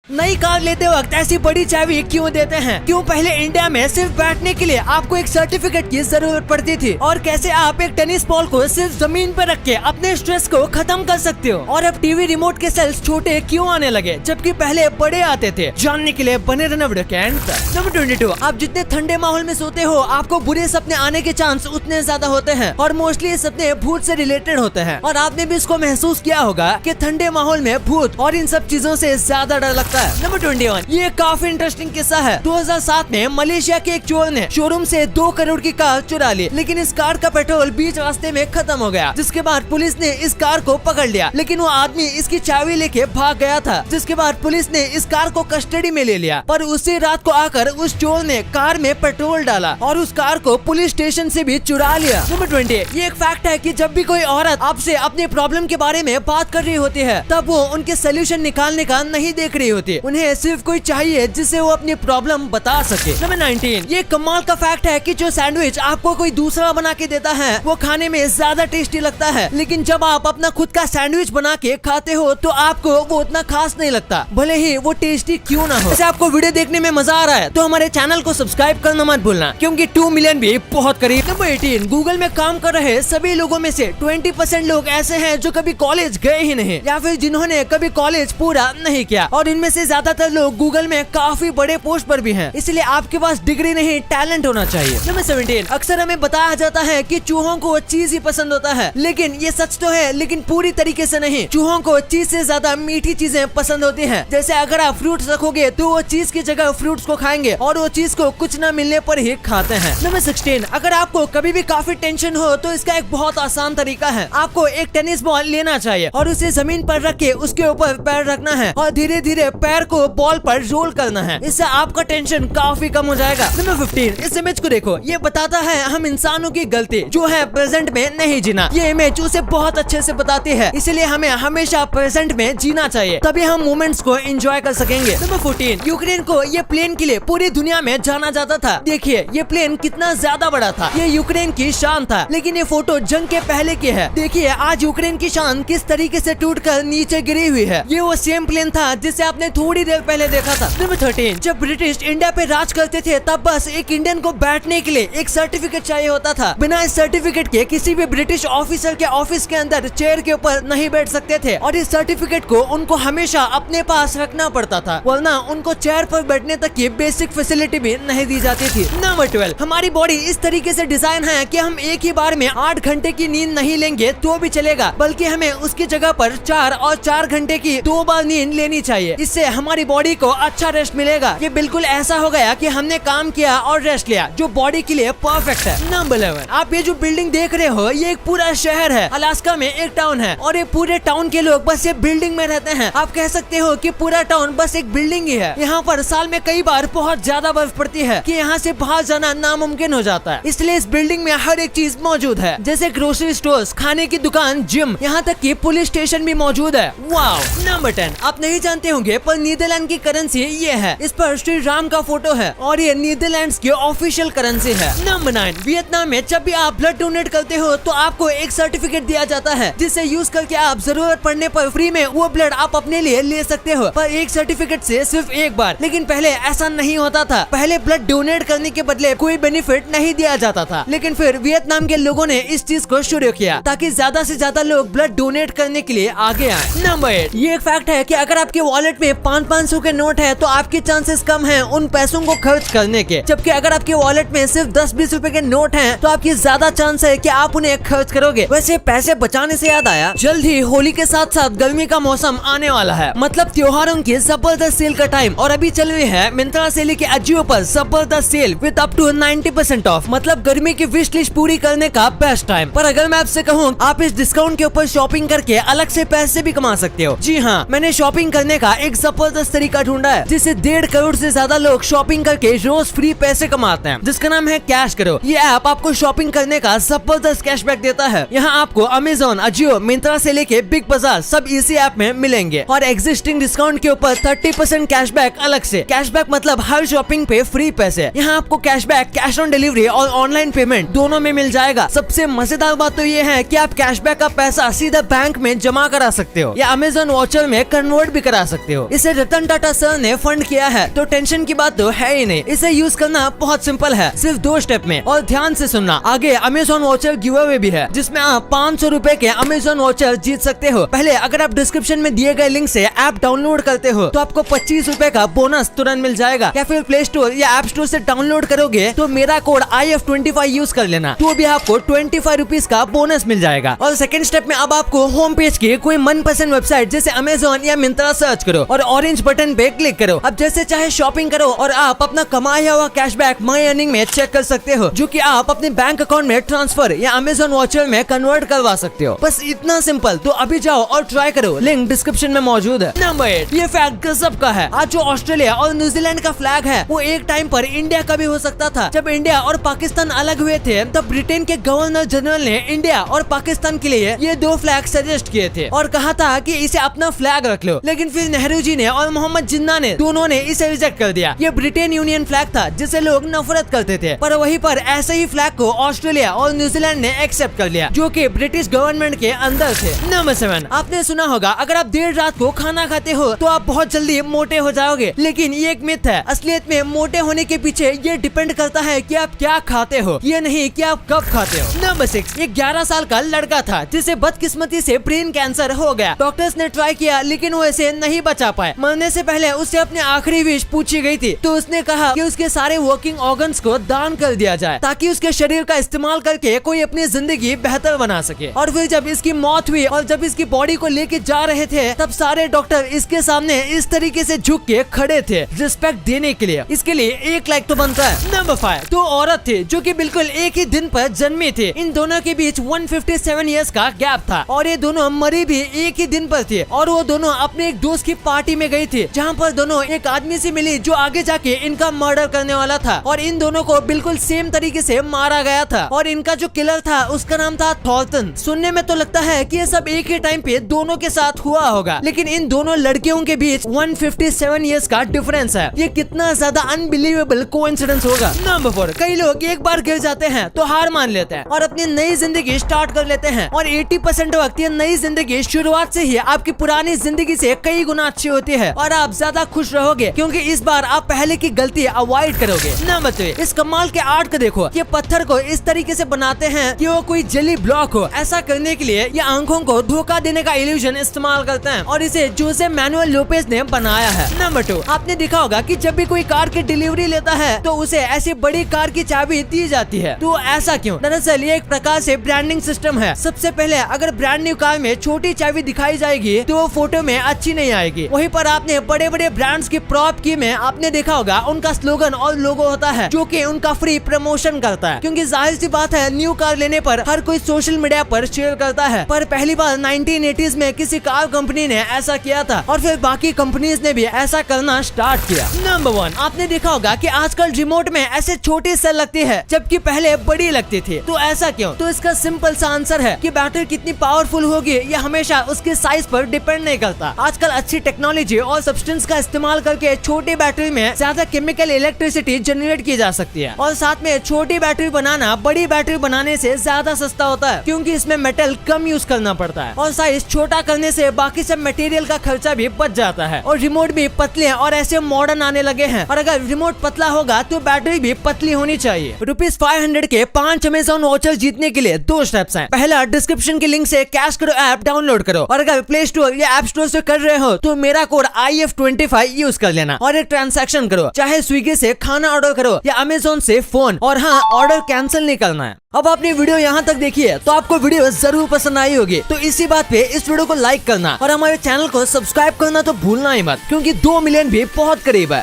नई कार लेते वक्त ऐसी बड़ी चाबी क्यों देते हैं? क्यों पहले इंडिया में सिर्फ बैठने के लिए आपको एक सर्टिफिकेट की जरूरत पड़ती थी? और कैसे आप एक टेनिस बॉल को सिर्फ जमीन पर रख के अपने स्ट्रेस को खत्म कर सकते हो? और अब टीवी रिमोट के सेल्स छोटे क्यों आने लगे जबकि पहले बड़े आते थे? जानने के लिए बने रहना वीडियो के अंत तक। नंबर 22, आप जितने ठंडे माहौल में सोते हो आपको बुरे सपने आने के चांस उतने ज्यादा होते हैं और मोस्टली सपने भूत से रिलेटेड होते हैं। और आपने भी इसको महसूस किया होगा कि ठंडे माहौल में भूत और इन सब चीजों से ज्यादा डर लगता है। नंबर 21, ये काफी इंटरेस्टिंग किस्सा है। 2007 में मलेशिया के एक चोर ने शोरूम से 2 करोड़ की कार चुरा ली, लेकिन इस कार का पेट्रोल बीच रास्ते में खत्म हो गया, जिसके बाद पुलिस ने इस कार को पकड़ लिया। लेकिन वो आदमी इसकी चाबी लेके भाग गया था, जिसके बाद पुलिस ने इस कार को कस्टडी में ले लिया। पर उसी रात को आकर उस चोर ने कार में पेट्रोल डाला और उस कार को पुलिस स्टेशन से भी चुरा लिया। नंबर 20, ये एक फैक्ट है कि जब भी कोई औरत आपसे अपने प्रॉब्लम के बारे में बात कर रही होती है तब वो उनके सोल्यूशन निकालने का नहीं देख रही होती, उन्हें सिर्फ कोई चाहिए जिससे वो अपनी प्रॉब्लम बता सके। नंबर 19, ये कमाल का फैक्ट है कि जो सैंडविच आपको कोई दूसरा बना के देता है वो खाने में ज्यादा टेस्टी लगता है, लेकिन जब आप अपना खुद का सैंडविच बना के खाते हो तो आपको वो उतना खास नहीं लगता, भले ही वो टेस्टी क्यों ना हो। जैसे आपको वीडियो देखने में मजा आ रहा है तो हमारे चैनल को सब्सक्राइब करना मत भूलना, क्योंकि 2 मिलियन भी बहुत करीब। नंबर 18, गूगल में काम कर रहे सभी लोगों में से 20% लोग ऐसे हैं जो कभी कॉलेज गए ही नहीं या फिर जिन्होंने कभी कॉलेज पूरा नहीं किया, और इनमें से ज्यादातर लोग गूगल में काफी बड़े पोस्ट पर भी हैं। इसलिए आपके पास डिग्री नहीं टैलेंट होना चाहिए। नंबर 17, अक्सर हमें बताया जाता है कि चूहों को चीज ही पसंद होता है, लेकिन ये सच तो है लेकिन पूरी तरीके से नहीं। चूहों को चीज से ज्यादा मीठी चीजें पसंद होती हैं। जैसे अगर आप फ्रूट्स रखोगे तो वो चीज की जगह फ्रूट्स को खाएंगे और वो चीज को कुछ न मिलने पर ही खाते हैं। नंबर 16, अगर आपको कभी भी काफी टेंशन हो तो इसका एक बहुत आसान तरीका है। आपको एक टेनिस बॉल लेना चाहिए और उसे जमीन पर रख के उसके ऊपर पैर रखना है और धीरे धीरे पैर को बॉल पर रोल करना है। इससे आपका टेंशन काफी कम हो जाएगा। नंबर 15, इस इमेज को देखो, ये बताता है हम इंसानों की गलती जो है प्रेजेंट में नहीं जीना। ये इमेज उसे बहुत अच्छे से बताती है, इसलिए हमें हमेशा प्रेजेंट में जीना चाहिए, तभी हम मोमेंट्स को एंजॉय कर सकेंगे। नंबर 14, यूक्रेन को ये प्लेन के लिए पूरी दुनिया में जाना जाता था। देखिए ये प्लेन कितना ज्यादा बड़ा था, ये यूक्रेन की शान था। लेकिन ये फोटो जंग के पहले की है। देखिए आज यूक्रेन की शान किस तरीके से टूटकर नीचे गिरी हुई है। ये वो सेम प्लेन था जिसे आपने थोड़ी देर पहले देखा था। नंबर 13, जब ब्रिटिश इंडिया पे राज करते थे तब बस एक इंडियन को बैठने के लिए एक सर्टिफिकेट चाहिए होता था। बिना इस सर्टिफिकेट के किसी भी ब्रिटिश ऑफिसर के ऑफिस के अंदर चेयर के ऊपर नहीं बैठ सकते थे, और इस सर्टिफिकेट को उनको हमेशा अपने पास रखना पड़ता था, वरना उनको चेयर पर बैठने तक की बेसिक फैसिलिटी भी नहीं दी जाती थी। नंबर 12, हमारी बॉडी इस तरीके से डिजाइन है कि हम एक ही बार में 8 घंटे की नींद नहीं लेंगे तो भी चलेगा, बल्कि हमें उसकी जगह पर 4 और 4 घंटे की 2 बार नींद लेनी चाहिए। इससे हमारी बॉडी को अच्छा रेस्ट मिलेगा। ये बिल्कुल ऐसा हो गया कि हमने काम किया और रेस्ट लिया, जो बॉडी के लिए परफेक्ट है। नंबर 11, आप ये जो बिल्डिंग देख रहे हो ये एक पूरा शहर है। अलास्का में एक टाउन है और ये पूरे टाउन के लोग बस ये बिल्डिंग में रहते हैं। आप कह सकते हो कि पूरा टाउन बस एक बिल्डिंग ही है। यहाँ पर साल में कई बार बहुत ज्यादा बर्फ पड़ती है कि यहाँ से बाहर जाना नामुमकिन हो जाता है। इसलिए इस बिल्डिंग में हर एक चीज मौजूद है, जैसे ग्रोसरी स्टोर्स, खाने की दुकान, जिम, यहाँ तक कि पुलिस स्टेशन भी मौजूद है। वाओ। नंबर 10, आप नहीं जानते होंगे पर नीदरलैंड की करेंसी ये है। इस पर श्री राम का फोटो है और ये नीदरलैंड्स की ऑफिशियल करेंसी है। नंबर 9, वियतनाम में जब भी आप ब्लड डोनेट करते हो तो आपको एक सर्टिफिकेट दिया जाता है, जिसे यूज करके आप जरूरत पड़ने पर फ्री में वो ब्लड आप अपने लिए ले सकते हो, पर एक सर्टिफिकेट से सिर्फ एक बार। लेकिन पहले ऐसा नहीं होता था। पहले ब्लड डोनेट करने के बदले कोई बेनिफिट नहीं दिया जाता था, लेकिन फिर वियतनाम के लोगों ने इस चीज को शुरू किया ताकि ज्यादा से ज्यादा लोग ब्लड डोनेट करने के लिए आगे आए। नंबर 8, ये एक फैक्ट है कि अगर आपके वॉलेट में 500 के नोट है तो आपके चांसेस कम हैं उन पैसों को खर्च करने के, जबकि अगर आपके वॉलेट में सिर्फ 10-20 रुपए के नोट हैं तो आपकी ज्यादा चांस है कि आप उन्हें खर्च करोगे। वैसे पैसे बचाने से याद आया, जल्द ही होली के साथ साथ गर्मी का मौसम आने वाला है, मतलब त्योहारों की जबरदस्त सेल का टाइम, और अभी चल रही है मिंत्रा से लेके अजियो पर जबरदस्त sale with up to 90% off, मतलब गर्मी की विश लिस्ट पूरी करने का बेस्ट टाइम। पर अगर मैं आपसे कहूँ आप इस डिस्काउंट के ऊपर शॉपिंग करके अलग से पैसे भी कमा सकते हो। जी हाँ, मैंने शॉपिंग करने का एक जबरदस्त तरीका ढूंढा है जिससे 1.5 करोड़ से ज्यादा लोग शॉपिंग करके रोज फ्री पैसे कमाते हैं, जिसका नाम है कैश करो। ये ऐप आपको शॉपिंग करने का जबरदस्त कैशबैक देता है। यहाँ आपको अमेजोन, अजियो, मिंत्रा से लेके बिग बाजार सब इसी ऐप में मिलेंगे, और एग्जिस्टिंग डिस्काउंट के ऊपर 30% कैशबैक अलग से। कैशबैक मतलब हर शॉपिंग पे फ्री पैसे। यहाँ आपको कैशबैक कैश ऑन डिलीवरी और ऑनलाइन पेमेंट दोनों में मिल जाएगा। सबसे मजेदार बात तो ये है कि आप कैशबैक का पैसा सीधा बैंक में जमा करा सकते हो या अमेजोन वाउचर में कन्वर्ट भी करा सकते हो। इसे रतन टाटा सर ने फंड किया है, तो टेंशन की बात तो है ही नहीं। इसे यूज करना बहुत सिंपल है, सिर्फ 2 स्टेप में, और ध्यान से सुनना। आगे अमेजॉन वाउचर गिव अवे भी है, जिसमें आप 500 रुपए के अमेजॉन वाउचर जीत सकते हो। पहले अगर आप डिस्क्रिप्शन में दिए गए लिंक से ऐप डाउनलोड करते हो तो आपको 25 रुपए का बोनस तुरंत मिल जाएगा। या फिर प्ले स्टोर या ऐप स्टोर से डाउनलोड करोगे तो मेरा कोड IF25 यूज कर लेना, तो भी आपको 25 रुपीज का बोनस मिल जाएगा। और सेकंड स्टेप में अब आपको होम पेज की कोई मनपसंद वेबसाइट जैसे अमेजॉन या मिंत्रा सर्च करो और ऑरेंज बटन पे क्लिक करो। अब जैसे चाहे शॉपिंग करो और आप अपना कमाया हुआ कैशबैक माई अर्निंग में चेक कर सकते हो, जो कि आप अपने बैंक अकाउंट में ट्रांसफर या अमेजॉन वाउचर में कन्वर्ट करवा सकते हो। बस इतना सिंपल। तो अभी जाओ और ट्राई करो, लिंक डिस्क्रिप्शन में मौजूद है। नंबर 8, ये फैक्ट गजब का है। आज जो ऑस्ट्रेलिया और न्यूजीलैंड का फ्लैग है वो एक टाइम पर इंडिया का भी हो सकता था। जब इंडिया और पाकिस्तान अलग हुए थे तब ब्रिटेन के गवर्नर जनरल ने इंडिया और पाकिस्तान के लिए ये 2 फ्लैग सजेस्ट किए थे और कहा था कि इसे अपना फ्लैग रख लो। लेकिन फिर नेहरू जी ने और मोहम्मद जिन्ना ने दोनों ने इसे रिजेक्ट कर दिया। ये ब्रिटेन यूनियन फ्लैग था जिसे लोग नफरत करते थे, पर वहीं पर ऐसे ही फ्लैग को ऑस्ट्रेलिया और न्यूजीलैंड ने एक्सेप्ट कर लिया, जो कि ब्रिटिश गवर्नमेंट के अंदर थे। नंबर 7, आपने सुना होगा अगर आप देर रात को खाना खाते हो तो आप बहुत जल्दी मोटे हो जाओगे, लेकिन ये एक मिथ है। असलियत में मोटे होने के पीछे ये डिपेंड करता है कि आप क्या खाते हो, ये नहीं कि आप कब खाते हो। नंबर 6, एक 11 साल का लड़का था जिसे बदकिस्मती से ब्रेन कैंसर हो गया। डॉक्टर्स ने ट्राई किया लेकिन वो इसे नहीं बचा पाए। मरने से पहले उससे अपनी आखिरी विश पूछी गई थी, तो उसने कहा कि उसके सारे वर्किंग ऑर्गन्स को दान कर दिया जाए ताकि उसके शरीर का इस्तेमाल करके कोई अपनी जिंदगी बेहतर बना सके। और फिर जब इसकी मौत हुई और जब इसकी बॉडी को लेके जा रहे थे तब सारे डॉक्टर इसके सामने इस तरीके से झुक के खड़े थे रिस्पेक्ट देने के लिए। इसके लिए 1 लाइक तो बनता है। नंबर 5, 2 औरत थी जो कि बिल्कुल एक ही दिन पर जन्मी थी। इन दोनों के बीच 157 इयर्स का गैप था और ये दोनों मरी भी एक ही दिन पर थी। और वो दोनों अपने एक दोस्त की पार्टी में गई थी जहाँ पर दोनों एक आदमी से मिली जो आगे जाके इनका मर्डर करने वाला था। और इन दोनों को बिल्कुल सेम तरीके से मारा गया था और इनका जो किलर था उसका नाम था थॉर्टन। सुनने में तो लगता है कि ये सब एक ही टाइम पे दोनों के साथ हुआ होगा, लेकिन इन दोनों लड़कियों के बीच 157 इयर्स का डिफरेंस है। ये कितना ज्यादा अनबिलीवेबल कोइंसिडेंस होगा। नंबर 4, कई लोग एक बार गिर जाते हैं तो हार मान लेते हैं और अपनी नई जिंदगी स्टार्ट कर लेते हैं, और 80% वक्त ये नई जिंदगी शुरुआत से ही आपकी पुरानी जिंदगी से कई गुना अच्छी होती है और आप ज्यादा खुश रहोगे क्योंकि इस बार आप पहले की गलती अवॉइड करोगे। नंबर 3, इस कमाल के आर्ट को देखो। ये पत्थर को इस तरीके से बनाते हैं कि वो कोई जेली ब्लॉक हो। ऐसा करने के लिए ये आंखों को धोखा देने का इल्यूजन इस्तेमाल करते हैं और इसे जोसे मैनुअल लोपेज ने बनाया है। नंबर 2, आपने देखा होगा कि जब भी कोई कार की डिलीवरी लेता है तो उसे ऐसी बड़ी कार की चाबी दी जाती है। तो ऐसा क्यों? दरअसल ये एक प्रकार से ब्रांडिंग सिस्टम है। सबसे पहले अगर ब्रांड न्यू कार में छोटी चाबी दिखाई जाएगी तो वो फोटो में अच्छी नहीं आएगी। वहीं पर आपने बड़े बड़े ब्रांड्स की प्रॉप की में आपने देखा होगा उनका स्लोगन और लोगो होता है जो कि उनका फ्री प्रमोशन करता है, क्योंकि जाहिर सी बात है न्यू कार लेने पर हर कोई सोशल मीडिया पर शेयर करता है। पर पहली बार 1980s में किसी कार कंपनी ने ऐसा किया था और फिर बाकी कंपनीज ने भी ऐसा करना स्टार्ट किया। नंबर 1, आपने देखा होगा कि आजकल रिमोट में ऐसे छोटी सेल लगती है जबकि पहले बड़ी लगती थी। तो ऐसा क्यों? तो इसका सिंपल सा आंसर है कि बैटरी कितनी पावरफुल होगी ये हमेशा उसके साइज पर डिपेंड नहीं करता। आजकल अच्छी टेक्नोलॉजी और सब्सटेंस का इस्तेमाल करके छोटी बैटरी में ज्यादा केमिकल इलेक्ट्रिसिटी जनरेट की जा सकती है और साथ में छोटी बैटरी बनाना बड़ी बैटरी बनाने से ज्यादा सस्ता होता है क्योंकि इसमें मेटल कम यूज करना पड़ता है और साइज छोटा करने से बाकी सब मटेरियल का खर्चा भी बच जाता है। और रिमोट भी पतले और ऐसे मॉडर्न आने लगे हैं और अगर रिमोट पतला होगा तो बैटरी भी पतली होनी चाहिए। ₹500 के 5 अमेजॉन वाउचर जीतने के लिए 2 स्टेप्स हैं। पहला, डिस्क्रिप्शन के लिंक से कैश करो ऐप डाउनलोड करो और अगर प्ले स्टोर या ऐप स्टोर से कर रहे हो तो मेरा कोड IF25 यूज कर लेना और एक ट्रांजैक्शन करो, चाहे स्विगी से खाना ऑर्डर करो या अमेजोन से फोन, और हाँ, ऑर्डर कैंसिल नहीं करना है। अब आपने वीडियो यहाँ तक देखी है तो आपको वीडियो जरूर पसंद आई होगी, तो इसी बात पे इस वीडियो को लाइक करना और हमारे चैनल को सब्सक्राइब करना तो भूलना ही मत, क्योंकि 2 मिलियन भी बहुत करीब है।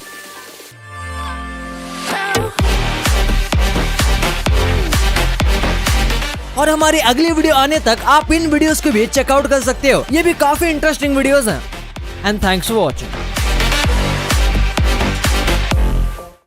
और हमारी अगली वीडियो आने तक आप इन वीडियोस को भी चेकआउट कर सकते हो, ये भी काफी इंटरेस्टिंग वीडियोस हैं। And thanks for watching.